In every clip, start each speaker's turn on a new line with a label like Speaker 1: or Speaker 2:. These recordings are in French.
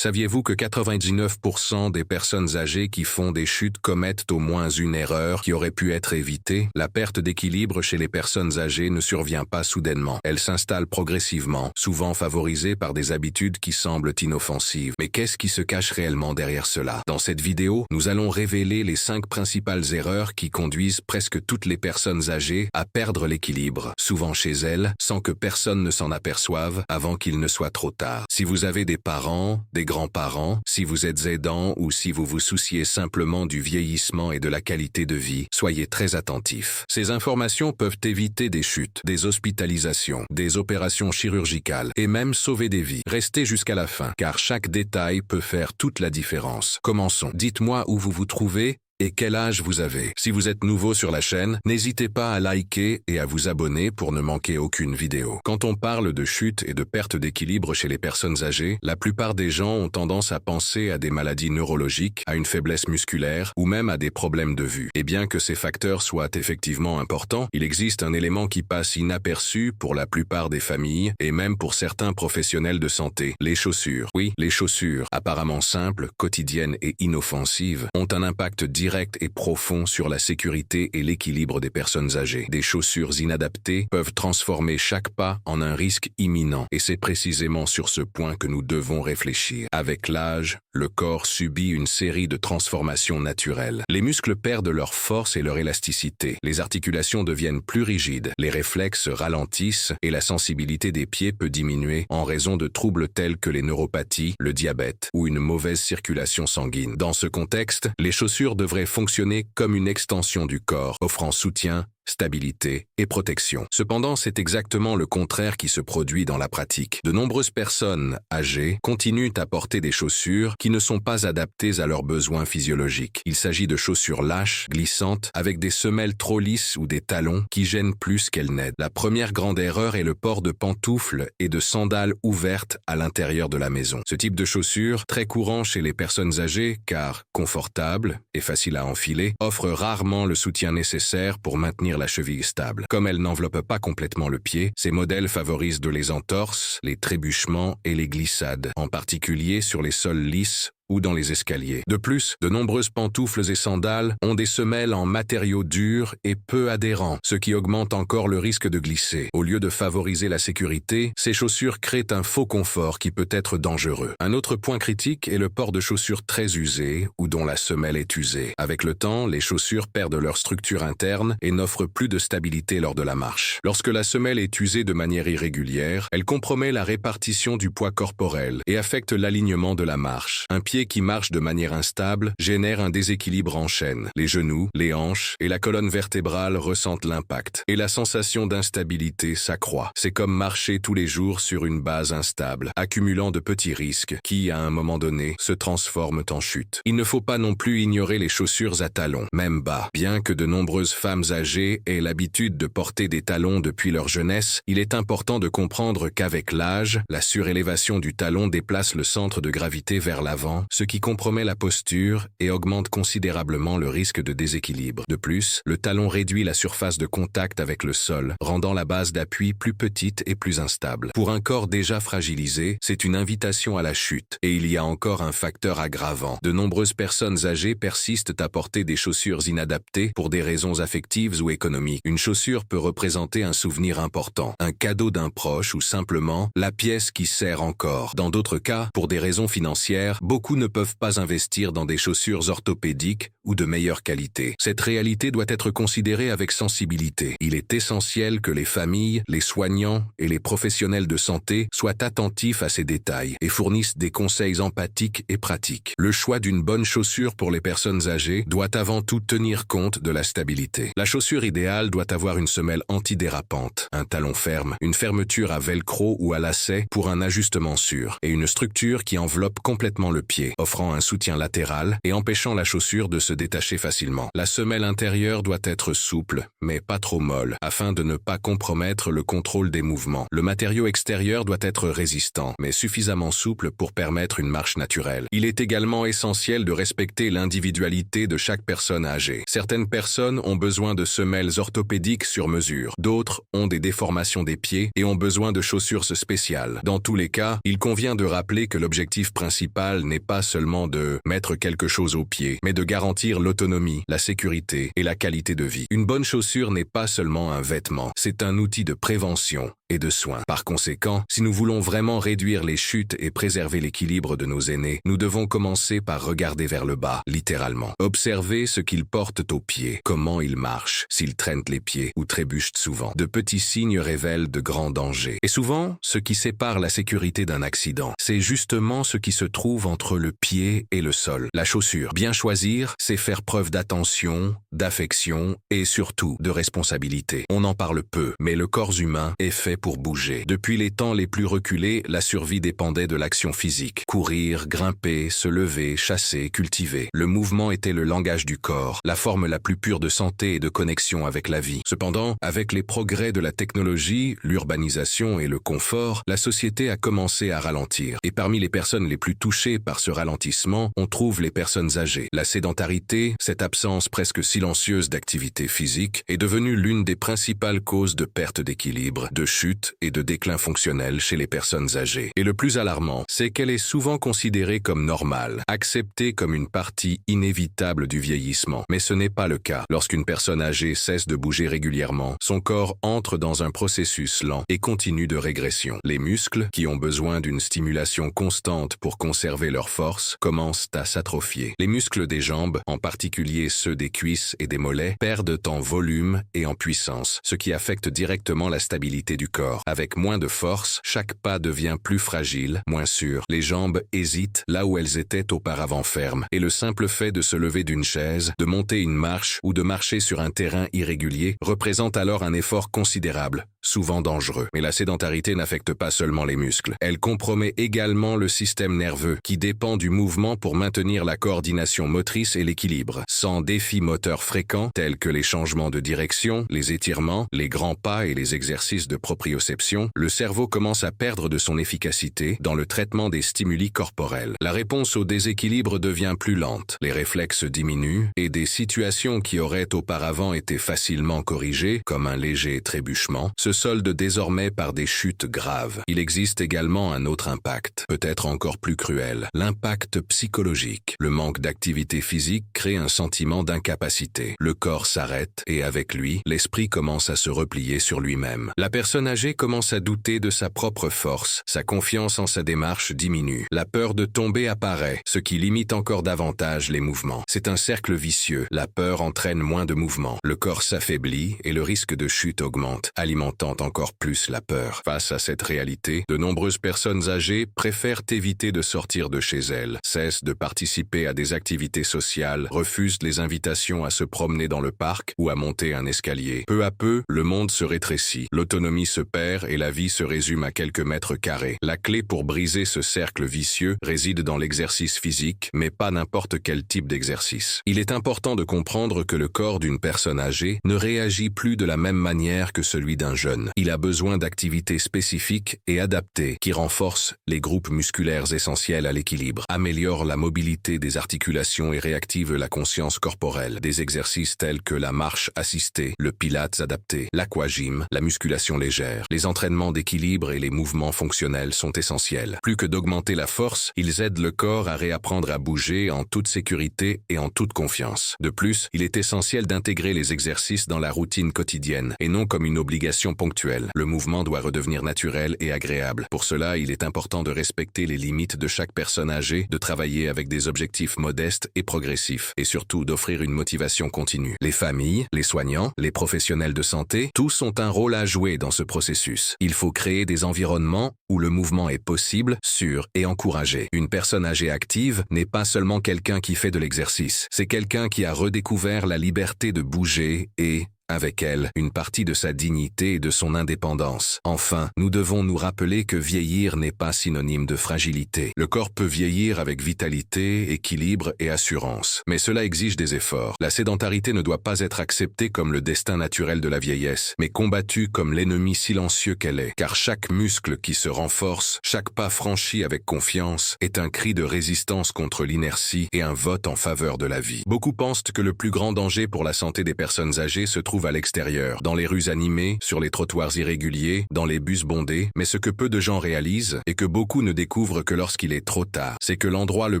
Speaker 1: Saviez-vous que 99% des personnes âgées qui font des chutes commettent au moins une erreur qui aurait pu être évitée? La perte d'équilibre chez les personnes âgées ne survient pas soudainement. Elle s'installe progressivement, souvent favorisée par des habitudes qui semblent inoffensives. Mais qu'est-ce qui se cache réellement derrière cela? Dans cette vidéo, nous allons révéler les 5 principales erreurs qui conduisent presque toutes les personnes âgées à perdre l'équilibre, souvent chez elles, sans que personne ne s'en aperçoive avant qu'il ne soit trop tard. Si vous avez des parents, des grands-parents, si vous êtes aidant ou si vous vous souciez simplement du vieillissement et de la qualité de vie, soyez très attentifs. Ces informations peuvent éviter des chutes, des hospitalisations, des opérations chirurgicales et même sauver des vies. Restez jusqu'à la fin, car chaque détail peut faire toute la différence. Commençons. Dites-moi où vous vous trouvez et quel âge vous avez. Si vous êtes nouveau sur la chaîne, n'hésitez pas à liker et à vous abonner pour ne manquer aucune vidéo. Quand on parle de chute et de perte d'équilibre chez les personnes âgées, la plupart des gens ont tendance à penser à des maladies neurologiques, à une faiblesse musculaire ou même à des problèmes de vue. Et bien que ces facteurs soient effectivement importants, il existe un élément qui passe inaperçu pour la plupart des familles et même pour certains professionnels de santé, les chaussures. Oui, les chaussures, apparemment simples, quotidiennes et inoffensives, ont un impact direct et profond sur la sécurité et l'équilibre des personnes âgées. Des chaussures inadaptées peuvent transformer chaque pas en un risque imminent, et c'est précisément sur ce point que nous devons réfléchir. Avec l'âge, le corps subit une série de transformations naturelles. Les muscles perdent leur force et leur élasticité, les articulations deviennent plus rigides, les réflexes ralentissent et la sensibilité des pieds peut diminuer en raison de troubles tels que les neuropathies, le diabète ou une mauvaise circulation sanguine. Dans ce contexte, les chaussures devraient fonctionner comme une extension du corps, offrant soutien, stabilité et protection. Cependant, c'est exactement le contraire qui se produit dans la pratique. De nombreuses personnes âgées continuent à porter des chaussures qui ne sont pas adaptées à leurs besoins physiologiques. Il s'agit de chaussures lâches, glissantes, avec des semelles trop lisses ou des talons qui gênent plus qu'elles n'aident. La première grande erreur est le port de pantoufles et de sandales ouvertes à l'intérieur de la maison. Ce type de chaussures, très courant chez les personnes âgées car confortable et facile à enfiler, offre rarement le soutien nécessaire pour maintenir la cheville stable. Comme elle n'enveloppe pas complètement le pied, ces modèles favorisent les entorses, les trébuchements et les glissades, en particulier sur les sols lisses ou dans les escaliers. De plus, de nombreuses pantoufles et sandales ont des semelles en matériaux durs et peu adhérents, ce qui augmente encore le risque de glisser. Au lieu de favoriser la sécurité, ces chaussures créent un faux confort qui peut être dangereux. Un autre point critique est le port de chaussures très usées ou dont la semelle est usée. Avec le temps, les chaussures perdent leur structure interne et n'offrent plus de stabilité lors de la marche. Lorsque la semelle est usée de manière irrégulière, elle compromet la répartition du poids corporel et affecte l'alignement de la marche. Un pied qui marche de manière instable génère un déséquilibre en chaîne. Les genoux, les hanches et la colonne vertébrale ressentent l'impact et la sensation d'instabilité s'accroît. C'est comme marcher tous les jours sur une base instable, accumulant de petits risques qui, à un moment donné, se transforment en chute. Il ne faut pas non plus ignorer les chaussures à talons, même bas. Bien que de nombreuses femmes âgées aient l'habitude de porter des talons depuis leur jeunesse, il est important de comprendre qu'avec l'âge, la surélévation du talon déplace le centre de gravité vers l'avant, ce qui compromet la posture et augmente considérablement le risque de déséquilibre. De plus, le talon réduit la surface de contact avec le sol, rendant la base d'appui plus petite et plus instable. Pour un corps déjà fragilisé, c'est une invitation à la chute. Et il y a encore un facteur aggravant. De nombreuses personnes âgées persistent à porter des chaussures inadaptées pour des raisons affectives ou économiques. Une chaussure peut représenter un souvenir important, un cadeau d'un proche ou simplement la pièce qui sert encore. Dans d'autres cas, pour des raisons financières, beaucoup ne peuvent pas investir dans des chaussures orthopédiques ou de meilleure qualité. Cette réalité doit être considérée avec sensibilité. Il est essentiel que les familles, les soignants et les professionnels de santé soient attentifs à ces détails et fournissent des conseils empathiques et pratiques. Le choix d'une bonne chaussure pour les personnes âgées doit avant tout tenir compte de la stabilité. La chaussure idéale doit avoir une semelle antidérapante, un talon ferme, une fermeture à velcro ou à lacet pour un ajustement sûr et une structure qui enveloppe complètement le pied. pied, offrant un soutien latéral et empêchant la chaussure de se détacher facilement. La semelle intérieure doit être souple, mais pas trop molle, afin de ne pas compromettre le contrôle des mouvements. Le matériau extérieur doit être résistant, mais suffisamment souple pour permettre une marche naturelle. Il est également essentiel de respecter l'individualité de chaque personne âgée. Certaines personnes ont besoin de semelles orthopédiques sur mesure, d'autres ont des déformations des pieds et ont besoin de chaussures spéciales. Dans tous les cas, il convient de rappeler que l'objectif principal n'est pas seulement de mettre quelque chose au pied, mais de garantir l'autonomie, la sécurité et la qualité de vie. Une bonne chaussure n'est pas seulement un vêtement, c'est un outil de prévention et de soins. Par conséquent, si nous voulons vraiment réduire les chutes et préserver l'équilibre de nos aînés, nous devons commencer par regarder vers le bas, littéralement. Observer ce qu'ils portent aux pieds, comment ils marchent, s'ils traînent les pieds ou trébuchent souvent. De petits signes révèlent de grands dangers. Et souvent, ce qui sépare la sécurité d'un accident, c'est justement ce qui se trouve entre le pied et le sol. La chaussure. Bien choisir, c'est faire preuve d'attention, d'affection et surtout de responsabilité. On en parle peu, mais le corps humain est fait pour bouger. Depuis les temps les plus reculés, la survie dépendait de l'action physique. Courir, grimper, se lever, chasser, cultiver. Le mouvement était le langage du corps, la forme la plus pure de santé et de connexion avec la vie. Cependant, avec les progrès de la technologie, l'urbanisation et le confort, la société a commencé à ralentir. Et parmi les personnes les plus touchées par ce ralentissement, on trouve les personnes âgées. La sédentarité, cette absence presque silencieuse d'activité physique, est devenue l'une des principales causes de perte d'équilibre, de chute et de déclin fonctionnel chez les personnes âgées. Et le plus alarmant, c'est qu'elle est souvent considérée comme normale, acceptée comme une partie inévitable du vieillissement. Mais ce n'est pas le cas. Lorsqu'une personne âgée cesse de bouger régulièrement, son corps entre dans un processus lent et continu de régression. Les muscles, qui ont besoin d'une stimulation constante pour conserver leur force, commencent à s'atrophier. Les muscles des jambes, en particulier ceux des cuisses et des mollets, perdent en volume et en puissance, ce qui affecte directement la stabilité du corps. Avec moins de force, chaque pas devient plus fragile, moins sûr. Les jambes hésitent là où elles étaient auparavant fermes. Et le simple fait de se lever d'une chaise, de monter une marche ou de marcher sur un terrain irrégulier représente alors un effort considérable, souvent dangereux. Mais la sédentarité n'affecte pas seulement les muscles. Elle compromet également le système nerveux, qui dépend du mouvement pour maintenir la coordination motrice et l'équilibre. Sans défis moteurs fréquents, tels que les changements de direction, les étirements, les grands pas et les exercices de proprioception, le cerveau commence à perdre de son efficacité dans le traitement des stimuli corporels. La réponse au déséquilibre devient plus lente, les réflexes diminuent et des situations qui auraient auparavant été facilement corrigées, comme un léger trébuchement, se soldent désormais par des chutes graves. Il existe également un autre impact, peut-être encore plus cruel, l'impact psychologique. Le manque d'activité physique crée un sentiment d'incapacité. Le corps s'arrête et avec lui, l'esprit commence à se replier sur lui-même. La personne âgée commence à douter de sa propre force, sa confiance en sa démarche diminue. La peur de tomber apparaît, ce qui limite encore davantage les mouvements. C'est un cercle vicieux. La peur entraîne moins de mouvements. Le corps s'affaiblit et le risque de chute augmente, alimentant encore plus la peur. Face à cette réalité, de nombreuses personnes âgées préfèrent éviter de sortir de chez elles, cessent de participer à des activités sociales, refusent les invitations à se promener dans le parc ou à monter un escalier. Peu à peu, le monde se rétrécit, l'autonomie se perd et la vie se résume à quelques mètres carrés. La clé pour briser ce cercle vicieux réside dans l'exercice physique, mais pas n'importe quel type d'exercice. Il est important de comprendre que le corps d'une personne âgée ne réagit plus de la même manière que celui d'un jeune. Il a besoin d'activités spécifiques et adaptées qui renforcent les groupes musculaires essentiels à l'équilibre, améliorent la mobilité des articulations et réactivent la conscience corporelle. Des exercices tels que la marche assistée, le pilates adapté, l'aquagym, la musculation légère, les entraînements d'équilibre et les mouvements fonctionnels sont essentiels. Plus que d'augmenter la force, ils aident le corps à réapprendre à bouger en toute sécurité et en toute confiance. De plus, il est essentiel d'intégrer les exercices dans la routine quotidienne et non comme une obligation ponctuelle. Le mouvement doit redevenir naturel et agréable. Pour cela, il est important de respecter les limites de chaque personne âgée, de travailler avec des objectifs modestes et progressifs, et surtout d'offrir une motivation continue. Les familles, les soignants, les professionnels de santé, tous ont un rôle à jouer dans ce processus. Il faut créer des environnements où le mouvement est possible, sûr et encouragé. Une personne âgée active n'est pas seulement quelqu'un qui fait de l'exercice, c'est quelqu'un qui a redécouvert la liberté de bouger et, avec elle, une partie de sa dignité et de son indépendance. Enfin, nous devons nous rappeler que vieillir n'est pas synonyme de fragilité. Le corps peut vieillir avec vitalité, équilibre et assurance. Mais cela exige des efforts. La sédentarité ne doit pas être acceptée comme le destin naturel de la vieillesse, mais combattue comme l'ennemi silencieux qu'elle est. Car chaque muscle qui se renforce, chaque pas franchi avec confiance, est un cri de résistance contre l'inertie et un vote en faveur de la vie. Beaucoup pensent que le plus grand danger pour la santé des personnes âgées se trouve à l'extérieur, dans les rues animées, sur les trottoirs irréguliers, dans les bus bondés, mais ce que peu de gens réalisent, et que beaucoup ne découvrent que lorsqu'il est trop tard, c'est que l'endroit le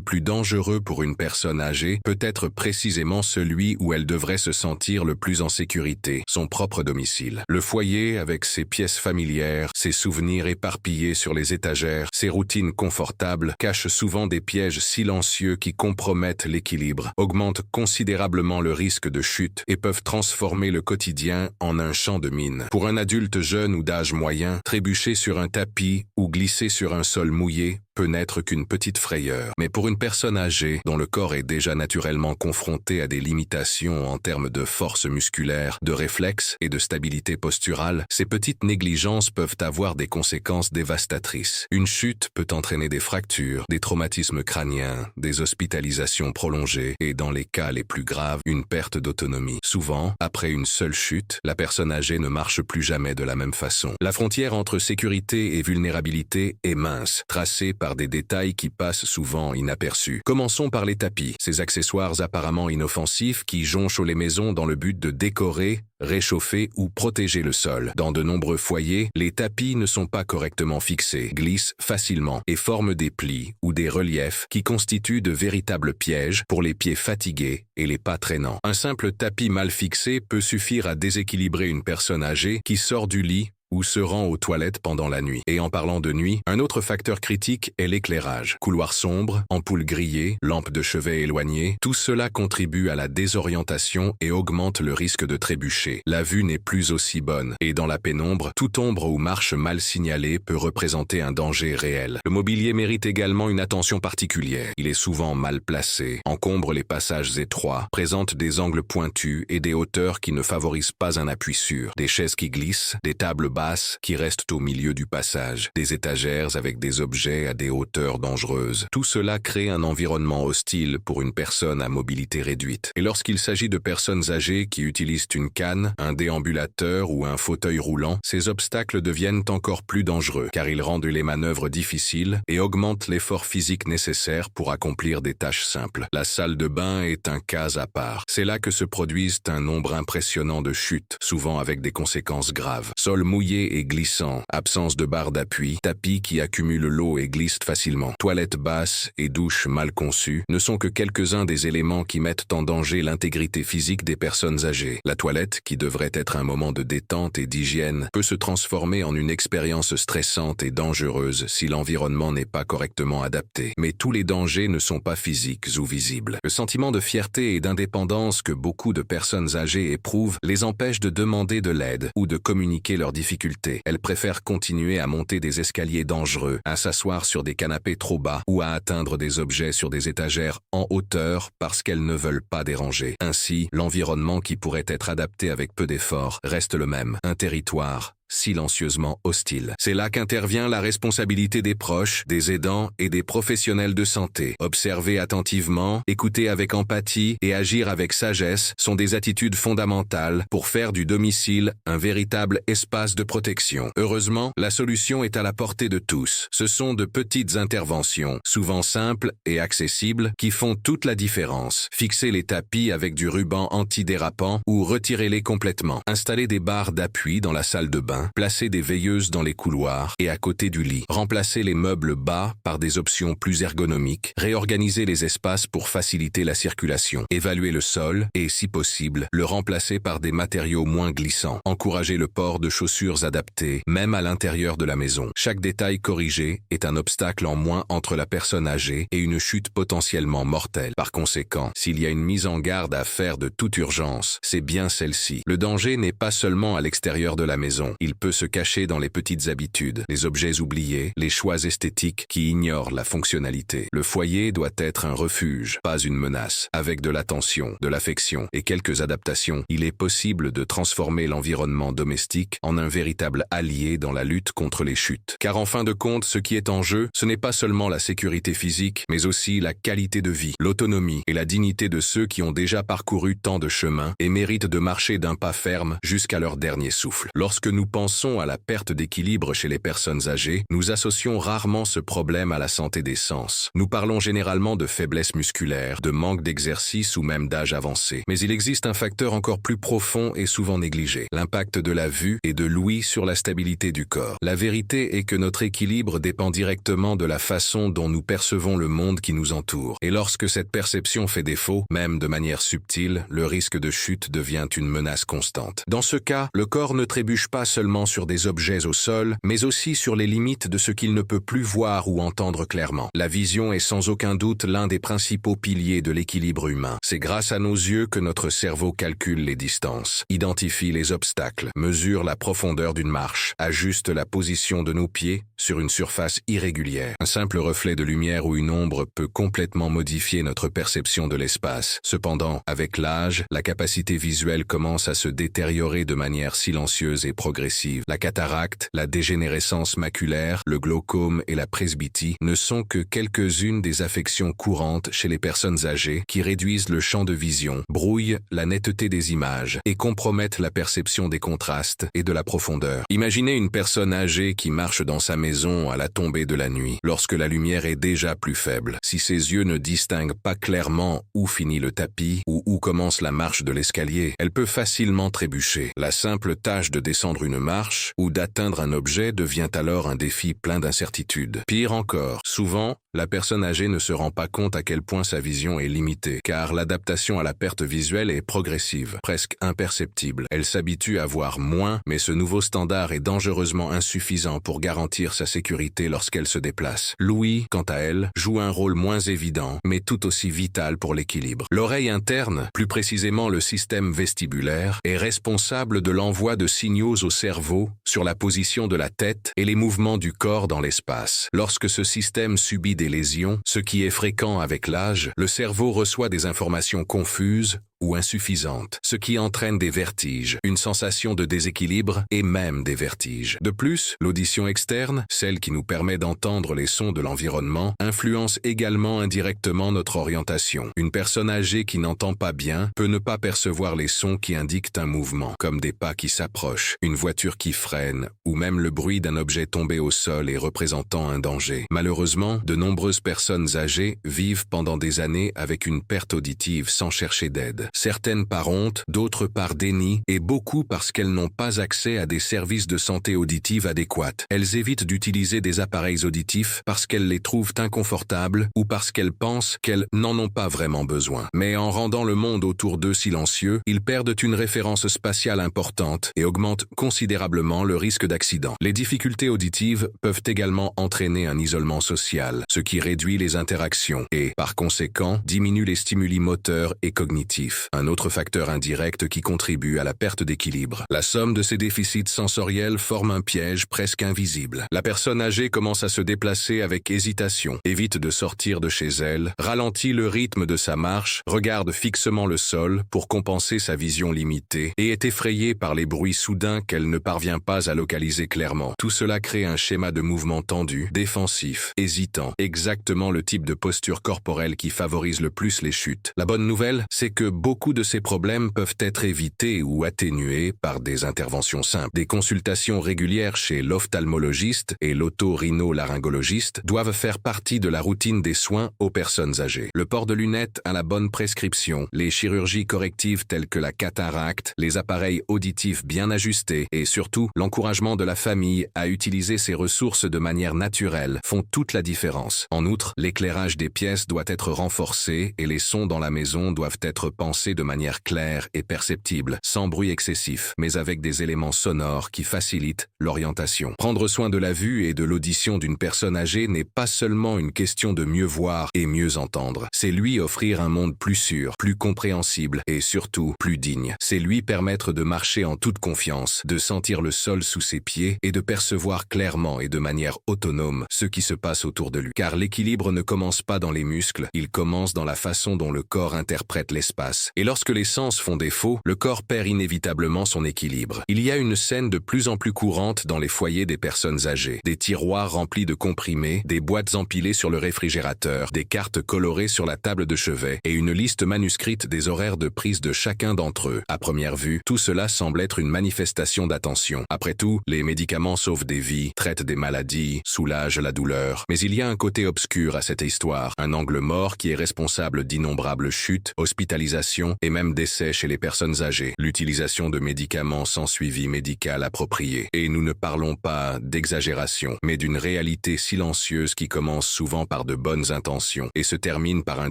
Speaker 1: plus dangereux pour une personne âgée peut être précisément celui où elle devrait se sentir le plus en sécurité, son propre domicile. Le foyer, avec ses pièces familières, ses souvenirs éparpillés sur les étagères, ses routines confortables, cache souvent des pièges silencieux qui compromettent l'équilibre, augmentent considérablement le risque de chute et peuvent transformer le quotidien en un champ de mine. Pour un adulte jeune ou d'âge moyen, trébucher sur un tapis ou glisser sur un sol mouillé peut n'être qu'une petite frayeur. Mais pour une personne âgée, dont le corps est déjà naturellement confronté à des limitations en termes de force musculaire, de réflexes et de stabilité posturale, ces petites négligences peuvent avoir des conséquences dévastatrices. Une chute peut entraîner des fractures, des traumatismes crâniens, des hospitalisations prolongées et, dans les cas les plus graves, une perte d'autonomie. Souvent, après une seule chute, la personne âgée ne marche plus jamais de la même façon. La frontière entre sécurité et vulnérabilité est mince, tracée par des détails qui passent souvent inaperçus. Commençons par les tapis, ces accessoires apparemment inoffensifs qui jonchent les maisons dans le but de décorer, réchauffer ou protéger le sol. Dans de nombreux foyers, les tapis ne sont pas correctement fixés, glissent facilement et forment des plis ou des reliefs qui constituent de véritables pièges pour les pieds fatigués et les pas traînants. Un simple tapis mal fixé peut suffire à déséquilibrer une personne âgée qui sort du lit ou se rend aux toilettes pendant la nuit. Et en parlant de nuit, un autre facteur critique est l'éclairage. Couloirs sombres, ampoules grillées, lampes de chevet éloignées, tout cela contribue à la désorientation et augmente le risque de trébucher. La vue n'est plus aussi bonne, et dans la pénombre, toute ombre ou marche mal signalée peut représenter un danger réel. Le mobilier mérite également une attention particulière. Il est souvent mal placé, encombre les passages étroits, présente des angles pointus et des hauteurs qui ne favorisent pas un appui sûr. Des chaises qui glissent, des tables basses qui restent au milieu du passage, des étagères avec des objets à des hauteurs dangereuses. Tout cela crée un environnement hostile pour une personne à mobilité réduite. Et lorsqu'il s'agit de personnes âgées qui utilisent une canne, un déambulateur ou un fauteuil roulant, ces obstacles deviennent encore plus dangereux car ils rendent les manœuvres difficiles et augmentent l'effort physique nécessaire pour accomplir des tâches simples. La salle de bain est un cas à part. C'est là que se produisent un nombre impressionnant de chutes, souvent avec des conséquences graves. Sol mouillé et glissant, absence de barre d'appui, tapis qui accumulent l'eau et glissent facilement, toilettes basses et douches mal conçues ne sont que quelques-uns des éléments qui mettent en danger l'intégrité physique des personnes âgées. La toilette, qui devrait être un moment de détente et d'hygiène, peut se transformer en une expérience stressante et dangereuse si l'environnement n'est pas correctement adapté. Mais tous les dangers ne sont pas physiques ou visibles. Le sentiment de fierté et d'indépendance que beaucoup de personnes âgées éprouvent les empêche de demander de l'aide ou de communiquer leurs difficultés. Elles préfèrent continuer à monter des escaliers dangereux, à s'asseoir sur des canapés trop bas ou à atteindre des objets sur des étagères en hauteur parce qu'elles ne veulent pas déranger. Ainsi, l'environnement qui pourrait être adapté avec peu d'efforts reste le même, un territoire silencieusement hostile. C'est là qu'intervient la responsabilité des proches, des aidants et des professionnels de santé. Observer attentivement, écouter avec empathie et agir avec sagesse sont des attitudes fondamentales pour faire du domicile un véritable espace de protection. Heureusement, la solution est à la portée de tous. Ce sont de petites interventions, souvent simples et accessibles, qui font toute la différence. Fixer les tapis avec du ruban antidérapant ou retirez-les complètement. Installer des barres d'appui dans la salle de bain. Placer des veilleuses dans les couloirs et à côté du lit. Remplacer les meubles bas par des options plus ergonomiques. Réorganiser les espaces pour faciliter la circulation. Évaluer le sol et, si possible, le remplacer par des matériaux moins glissants. Encourager le port de chaussures adaptées, même à l'intérieur de la maison. Chaque détail corrigé est un obstacle en moins entre la personne âgée et une chute potentiellement mortelle. Par conséquent, s'il y a une mise en garde à faire de toute urgence, c'est bien celle-ci. Le danger n'est pas seulement à l'extérieur de la maison. Il peut se cacher dans les petites habitudes, les objets oubliés, les choix esthétiques qui ignorent la fonctionnalité. Le foyer doit être un refuge, pas une menace. Avec de l'attention, de l'affection et quelques adaptations, il est possible de transformer l'environnement domestique en un véritable allié dans la lutte contre les chutes. Car en fin de compte, ce qui est en jeu, ce n'est pas seulement la sécurité physique, mais aussi la qualité de vie, l'autonomie et la dignité de ceux qui ont déjà parcouru tant de chemins et méritent de marcher d'un pas ferme jusqu'à leur dernier souffle. Lorsque nous pensons à la perte d'équilibre chez les personnes âgées, nous associons rarement ce problème à la santé des sens. Nous parlons généralement de faiblesse musculaire, de manque d'exercice ou même d'âge avancé. Mais il existe un facteur encore plus profond et souvent négligé, l'impact de la vue et de l'ouïe sur la stabilité du corps. La vérité est que notre équilibre dépend directement de la façon dont nous percevons le monde qui nous entoure. Et lorsque cette perception fait défaut, même de manière subtile, le risque de chute devient une menace constante. Dans ce cas, le corps ne trébuche pas seulement sur des objets au sol, mais aussi sur les limites de ce qu'il ne peut plus voir ou entendre clairement. La vision est sans aucun doute l'un des principaux piliers de l'équilibre humain. C'est grâce à nos yeux que notre cerveau calcule les distances, identifie les obstacles, mesure la profondeur d'une marche, ajuste la position de nos pieds sur une surface irrégulière. Un simple reflet de lumière ou une ombre peut complètement modifier notre perception de l'espace. Cependant, avec l'âge, la capacité visuelle commence à se détériorer de manière silencieuse et progressive. La cataracte, la dégénérescence maculaire, le glaucome et la presbytie ne sont que quelques-unes des affections courantes chez les personnes âgées qui réduisent le champ de vision, brouillent la netteté des images et compromettent la perception des contrastes et de la profondeur. Imaginez une personne âgée qui marche dans sa maison à la tombée de la nuit, lorsque la lumière est déjà plus faible. Si ses yeux ne distinguent pas clairement où finit le tapis ou où commence la marche de l'escalier, elle peut facilement trébucher. La simple tâche de descendre une marche ou d'atteindre un objet devient alors un défi plein d'incertitudes. Pire encore, souvent, la personne âgée ne se rend pas compte à quel point sa vision est limitée, car l'adaptation à la perte visuelle est progressive, presque imperceptible. Elle s'habitue à voir moins, mais ce nouveau standard est dangereusement insuffisant pour garantir sa sécurité lorsqu'elle se déplace. L'ouïe, quant à elle, joue un rôle moins évident, mais tout aussi vital pour l'équilibre. L'oreille interne, plus précisément le système vestibulaire, est responsable de l'envoi de signaux au cerveau sur la position de la tête et les mouvements du corps dans l'espace. Lorsque ce système subit des lésions, ce qui est fréquent avec l'âge, le cerveau reçoit des informations confuses ou insuffisantes, ce qui entraîne des vertiges, une sensation de déséquilibre et même des vertiges. De plus, l'audition externe, celle qui nous permet d'entendre les sons de l'environnement, influence également indirectement notre orientation. Une personne âgée qui n'entend pas bien peut ne pas percevoir les sons qui indiquent un mouvement, comme des pas qui s'approchent, une voiture qui freine, ou même le bruit d'un objet tombé au sol et représentant un danger. Malheureusement, de nombreuses personnes âgées vivent pendant des années avec une perte auditive sans chercher d'aide. Certaines par honte, d'autres par déni, et beaucoup parce qu'elles n'ont pas accès à des services de santé auditive adéquats. Elles évitent d'utiliser des appareils auditifs parce qu'elles les trouvent inconfortables ou parce qu'elles pensent qu'elles n'en ont pas vraiment besoin. Mais en rendant le monde autour d'eux silencieux, ils perdent une référence spatiale importante et augmentent considérablement le risque d'accident. Les difficultés auditives peuvent également entraîner un isolement social, ce qui réduit les interactions et, par conséquent, diminue les stimuli moteurs et cognitifs. Un autre facteur indirect qui contribue à la perte d'équilibre. La somme de ces déficits sensoriels forme un piège presque invisible. La personne âgée commence à se déplacer avec hésitation, évite de sortir de chez elle, ralentit le rythme de sa marche, regarde fixement le sol pour compenser sa vision limitée et est effrayée par les bruits soudains qu'elle ne parvient pas à localiser clairement. Tout cela crée un schéma de mouvement tendu, défensif, hésitant, exactement le type de posture corporelle qui favorise le plus les chutes. La bonne nouvelle, c'est que beaucoup de ces problèmes peuvent être évités ou atténués par des interventions simples. Des consultations régulières chez l'ophtalmologiste et l'otorhinolaryngologiste doivent faire partie de la routine des soins aux personnes âgées. Le port de lunettes a la bonne prescription, les chirurgies correctives telles que la cataracte, les appareils auditifs bien ajustés et surtout l'encouragement de la famille à utiliser ces ressources de manière naturelle font toute la différence. En outre, l'éclairage des pièces doit être renforcé et les sons dans la maison doivent être pensés prononcées de manière claire et perceptible, sans bruit excessif, mais avec des éléments sonores qui facilitent l'orientation. Prendre soin de la vue et de l'audition d'une personne âgée n'est pas seulement une question de mieux voir et mieux entendre. C'est lui offrir un monde plus sûr, plus compréhensible et surtout plus digne. C'est lui permettre de marcher en toute confiance, de sentir le sol sous ses pieds et de percevoir clairement et de manière autonome ce qui se passe autour de lui. Car l'équilibre ne commence pas dans les muscles, il commence dans la façon dont le corps interprète l'espace. Et lorsque les sens font défaut, le corps perd inévitablement son équilibre. Il y a une scène de plus en plus courante dans les foyers des personnes âgées. Des tiroirs remplis de comprimés, des boîtes empilées sur le réfrigérateur, des cartes colorées sur la table de chevet et une liste manuscrite des horaires de prise de chacun d'entre eux. À première vue, tout cela semble être une manifestation d'attention. Après tout, les médicaments sauvent des vies, traitent des maladies, soulagent la douleur. Mais il y a un côté obscur à cette histoire, un angle mort qui est responsable d'innombrables chutes, hospitalisations et même décès chez les personnes âgées. L'utilisation de médicaments sans suivi médical approprié. Et nous ne parlons pas d'exagération, mais d'une réalité silencieuse qui commence souvent par de bonnes intentions et se termine par un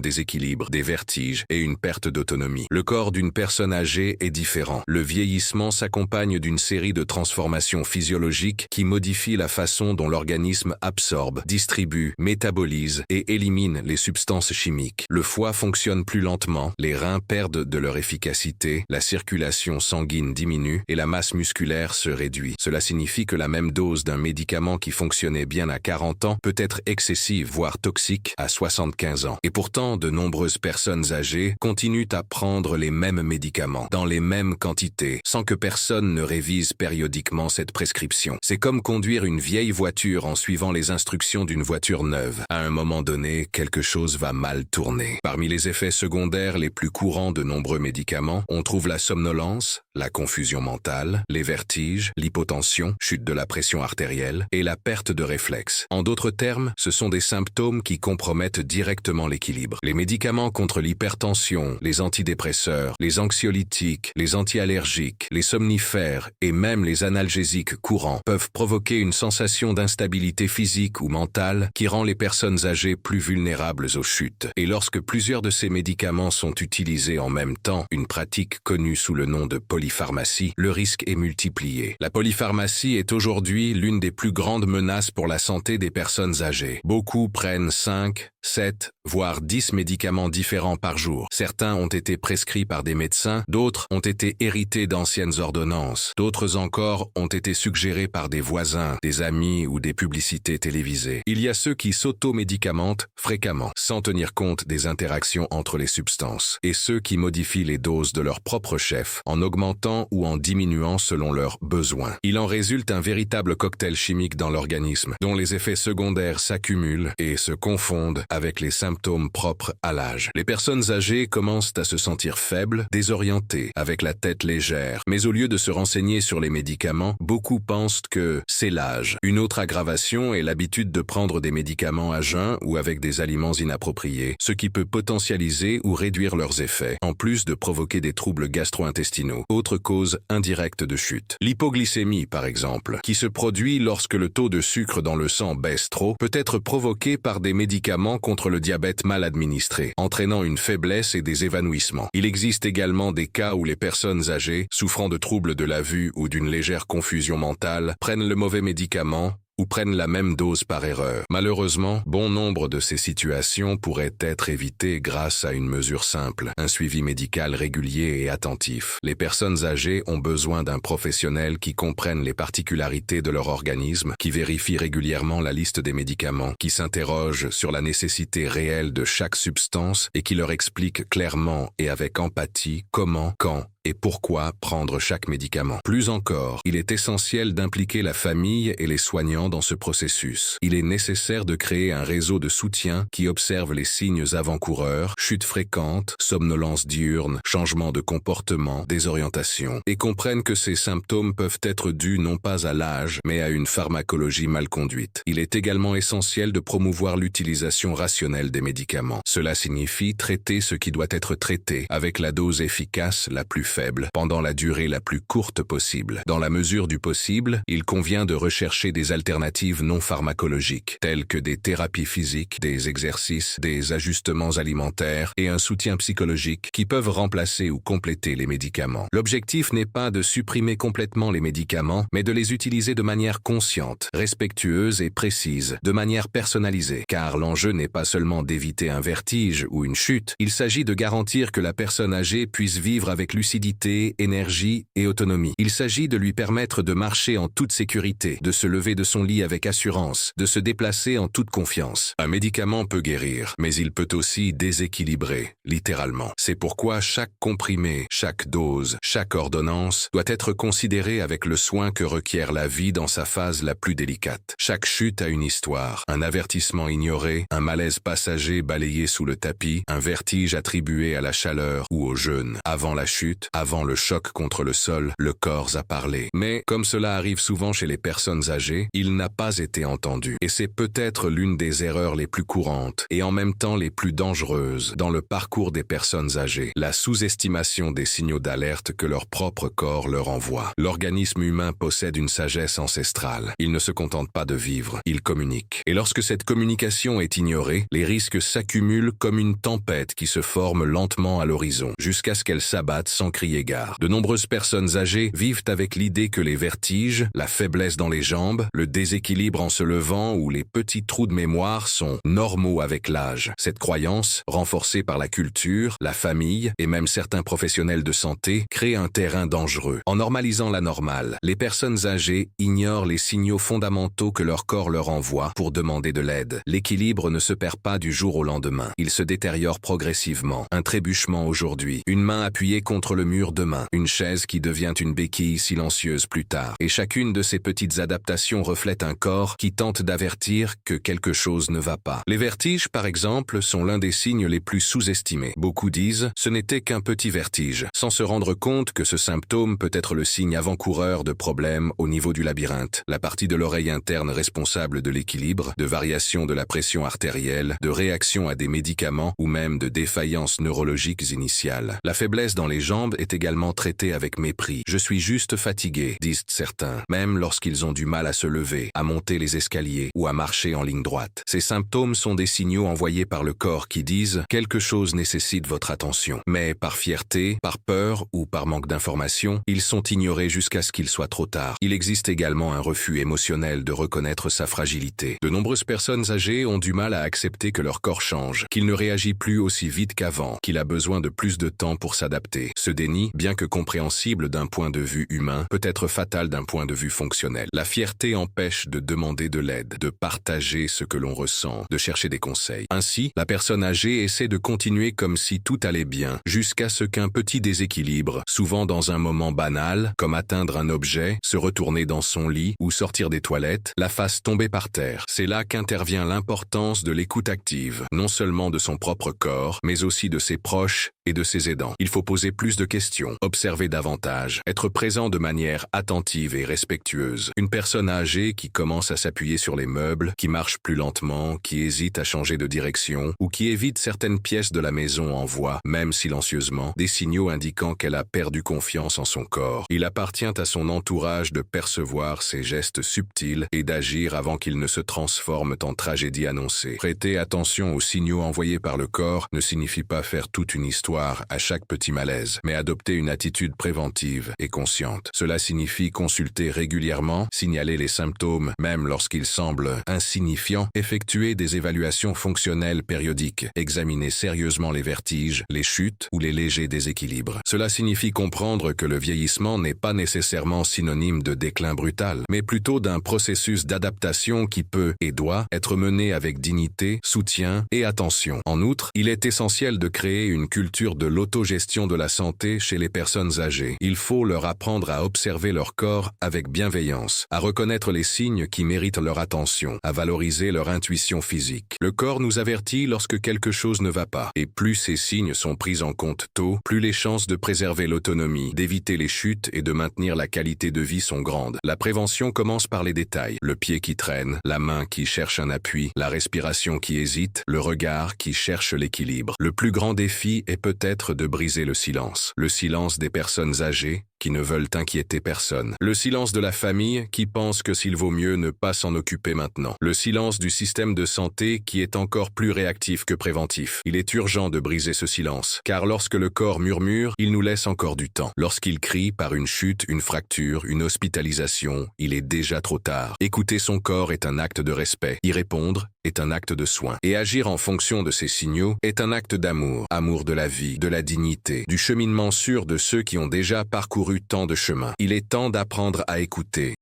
Speaker 1: déséquilibre, des vertiges et une perte d'autonomie. Le corps d'une personne âgée est différent. Le vieillissement s'accompagne d'une série de transformations physiologiques qui modifient la façon dont l'organisme absorbe, distribue, métabolise et élimine les substances chimiques. Le foie fonctionne plus lentement, les reins perdent de leur efficacité, la circulation sanguine diminue et la masse musculaire se réduit. Cela signifie que la même dose d'un médicament qui fonctionnait bien à 40 ans peut être excessive, voire toxique, à 75 ans. Et pourtant, de nombreuses personnes âgées continuent à prendre les mêmes médicaments, dans les mêmes quantités, sans que personne ne révise périodiquement cette prescription. C'est comme conduire une vieille voiture en suivant les instructions d'une voiture neuve. À un moment donné, quelque chose va mal tourner. Parmi les effets secondaires les plus courants de nombreux médicaments, on trouve la somnolence, la confusion mentale, les vertiges, l'hypotension, chute de la pression artérielle et la perte de réflexes. En d'autres termes, ce sont des symptômes qui compromettent directement l'équilibre. Les médicaments contre l'hypertension, les antidépresseurs, les anxiolytiques, les antiallergiques, les somnifères et même les analgésiques courants peuvent provoquer une sensation d'instabilité physique ou mentale qui rend les personnes âgées plus vulnérables aux chutes. Et lorsque plusieurs de ces médicaments sont utilisés en même temps, une pratique connue sous le nom de polypharmacie, le risque est multiplié. La polypharmacie est aujourd'hui l'une des plus grandes menaces pour la santé des personnes âgées. Beaucoup prennent 5, 7, voire 10 médicaments différents par jour. Certains ont été prescrits par des médecins, d'autres ont été hérités d'anciennes ordonnances, d'autres encore ont été suggérés par des voisins, des amis ou des publicités télévisées. Il y a ceux qui s'automédicamentent fréquemment, sans tenir compte des interactions entre les substances, et ceux qui modifient les doses de leur propre chef, en augmentant ou en diminuant selon leurs besoins. Il en résulte un véritable cocktail chimique dans l'organisme, dont les effets secondaires s'accumulent et se confondent avec les symptômes propres à l'âge. Les personnes âgées commencent à se sentir faibles, désorientées, avec la tête légère, mais au lieu de se renseigner sur les médicaments, beaucoup pensent que c'est l'âge. Une autre aggravation est l'habitude de prendre des médicaments à jeun ou avec des aliments inappropriés, ce qui peut potentialiser ou réduire leurs effets, en plus de provoquer des troubles gastro-intestinaux. Autre cause indirecte de chute. L'hypoglycémie, par exemple, qui se produit lorsque le taux de sucre dans le sang baisse trop, peut être provoquée par des médicaments contre le diabète mal administré, entraînant une faiblesse et des évanouissements. Il existe également des cas où les personnes âgées, souffrant de troubles de la vue ou d'une légère confusion mentale, prennent le mauvais médicament ou prennent la même dose par erreur. Malheureusement, bon nombre de ces situations pourraient être évitées grâce à une mesure simple, un suivi médical régulier et attentif. Les personnes âgées ont besoin d'un professionnel qui comprenne les particularités de leur organisme, qui vérifie régulièrement la liste des médicaments, qui s'interroge sur la nécessité réelle de chaque substance et qui leur explique clairement et avec empathie comment, quand et pourquoi prendre chaque médicament. Plus encore, il est essentiel d'impliquer la famille et les soignants dans ce processus. Il est nécessaire de créer un réseau de soutien qui observe les signes avant-coureurs, chutes fréquentes, somnolence diurne, changement de comportement, désorientation, et comprenne que ces symptômes peuvent être dus non pas à l'âge, mais à une pharmacologie mal conduite. Il est également essentiel de promouvoir l'utilisation rationnelle des médicaments. Cela signifie traiter ce qui doit être traité, avec la dose efficace la plus faible faible pendant la durée la plus courte possible. Dans la mesure du possible, il convient de rechercher des alternatives non pharmacologiques, telles que des thérapies physiques, des exercices, des ajustements alimentaires et un soutien psychologique qui peuvent remplacer ou compléter les médicaments. L'objectif n'est pas de supprimer complètement les médicaments, mais de les utiliser de manière consciente, respectueuse et précise, de manière personnalisée, car l'enjeu n'est pas seulement d'éviter un vertige ou une chute, il s'agit de garantir que la personne âgée puisse vivre avec lucidité, énergie et autonomie. Il s'agit de lui permettre de marcher en toute sécurité, de se lever de son lit avec assurance, de se déplacer en toute confiance. Un médicament peut guérir, mais il peut aussi déséquilibrer, littéralement. C'est pourquoi chaque comprimé, chaque dose, chaque ordonnance doit être considérée avec le soin que requiert la vie dans sa phase la plus délicate. Chaque chute a une histoire, un avertissement ignoré, un malaise passager balayé sous le tapis, un vertige attribué à la chaleur ou au jeûne. Avant la chute, avant le choc contre le sol, le corps a parlé. Mais, comme cela arrive souvent chez les personnes âgées, il n'a pas été entendu. Et c'est peut-être l'une des erreurs les plus courantes et en même temps les plus dangereuses dans le parcours des personnes âgées, la sous-estimation des signaux d'alerte que leur propre corps leur envoie. L'organisme humain possède une sagesse ancestrale. Il ne se contente pas de vivre, il communique. Et lorsque cette communication est ignorée, les risques s'accumulent comme une tempête qui se forme lentement à l'horizon, jusqu'à ce qu'elle s'abatte sans crier gare. De nombreuses personnes âgées vivent avec l'idée que les vertiges, la faiblesse dans les jambes, le déséquilibre en se levant ou les petits trous de mémoire sont normaux avec l'âge. Cette croyance, renforcée par la culture, la famille et même certains professionnels de santé, crée un terrain dangereux. En normalisant la normale, les personnes âgées ignorent les signaux fondamentaux que leur corps leur envoie pour demander de l'aide. L'équilibre ne se perd pas du jour au lendemain. Il se détériore progressivement. Un trébuchement aujourd'hui, une main appuyée contre le mur demain, une chaise qui devient une béquille silencieuse plus tard. Et chacune de ces petites adaptations reflète un corps qui tente d'avertir que quelque chose ne va pas. Les vertiges, par exemple, sont l'un des signes les plus sous-estimés. Beaucoup disent « ce n'était qu'un petit vertige », sans se rendre compte que ce symptôme peut être le signe avant-coureur de problèmes au niveau du labyrinthe, la partie de l'oreille interne responsable de l'équilibre, de variation de la pression artérielle, de réaction à des médicaments ou même de défaillances neurologiques initiales. La faiblesse dans les jambes est également traitée avec mépris. « Je suis juste fatigué », disent certains, même lorsqu'ils ont du mal à se lever, à monter les escaliers ou à marcher en ligne droite. Ces symptômes sont des signaux envoyés par le corps qui disent « quelque chose nécessite votre attention ». Mais par fierté, par peur ou par manque d'information, ils sont ignorés jusqu'à ce qu'il soit trop tard. Il existe également un refus émotionnel de reconnaître sa fragilité. De nombreuses personnes âgées ont du mal à accepter que leur corps change, qu'il ne réagit plus aussi vite qu'avant, qu'il a besoin de plus de temps pour s'adapter. Ce déni, bien que compréhensible d'un point de vue humain, peut être fatal d'un point de vue fonctionnel. La fierté empêche de demander de l'aide, de partager ce que l'on ressent, de chercher des conseils. Ainsi, la personne âgée essaie de continuer comme si tout allait bien, jusqu'à ce qu'un petit déséquilibre, souvent dans un moment banal, comme atteindre un objet, se retourner dans son lit ou sortir des toilettes, la fasse tomber par terre. C'est là qu'intervient l'importance de l'écoute active, non seulement de son propre corps, mais aussi de ses proches et de ses aidants. Il faut poser plus de questions, observer davantage, être présent de manière attentive et respectueuse. Une personne âgée qui commence à s'appuyer sur les meubles, qui marche plus lentement, qui hésite à changer de direction ou qui évite certaines pièces de la maison envoie, même silencieusement, des signaux indiquant qu'elle a perdu confiance en son corps. Il appartient à son entourage de percevoir ces gestes subtils et d'agir avant qu'ils ne se transforment en tragédie annoncée. Prêter attention aux signaux envoyés par le corps ne signifie pas faire toute une histoire à chaque petit malaise, mais adopter une attitude préventive et consciente. Cela signifie consulter régulièrement, signaler les symptômes, même lorsqu'ils semblent insignifiants, effectuer des évaluations fonctionnelles périodiques, examiner sérieusement les vertiges, les chutes ou les légers déséquilibres. Cela signifie comprendre que le vieillissement n'est pas nécessairement synonyme de déclin brutal, mais plutôt d'un processus d'adaptation qui peut et doit être mené avec dignité, soutien et attention. En outre, il est essentiel de créer une culture de l'autogestion de la santé chez les personnes âgées. Il faut leur apprendre à observer leur corps avec bienveillance, à reconnaître les signes qui méritent leur attention, à valoriser leur intuition physique. Le corps nous avertit lorsque quelque chose ne va pas, et plus ces signes sont pris en compte tôt, plus les chances de préserver l'autonomie, d'éviter les chutes et de maintenir la qualité de vie sont grandes. La prévention commence par les détails. Le pied qui traîne, la main qui cherche un appui, la respiration qui hésite, le regard qui cherche l'équilibre. Le plus grand défi est peut-être peut-être de briser le silence des personnes âgées qui ne veulent inquiéter personne, le silence de la famille qui pense que s'il vaut mieux ne pas s'en occuper maintenant, le silence du système de santé qui est encore plus réactif que préventif. Il est urgent de briser ce silence, car lorsque le corps murmure, il nous laisse encore du temps. Lorsqu'il crie par une chute, une fracture, une hospitalisation, il est déjà trop tard. Écouter son corps est un acte de respect, y répondre est un acte de soin, et agir en fonction de ces signaux est un acte d'amour, amour de la vie, de la dignité, du cheminement sûr de ceux qui ont déjà parcouru tant de chemin. Il est temps d'apprendre à écouter,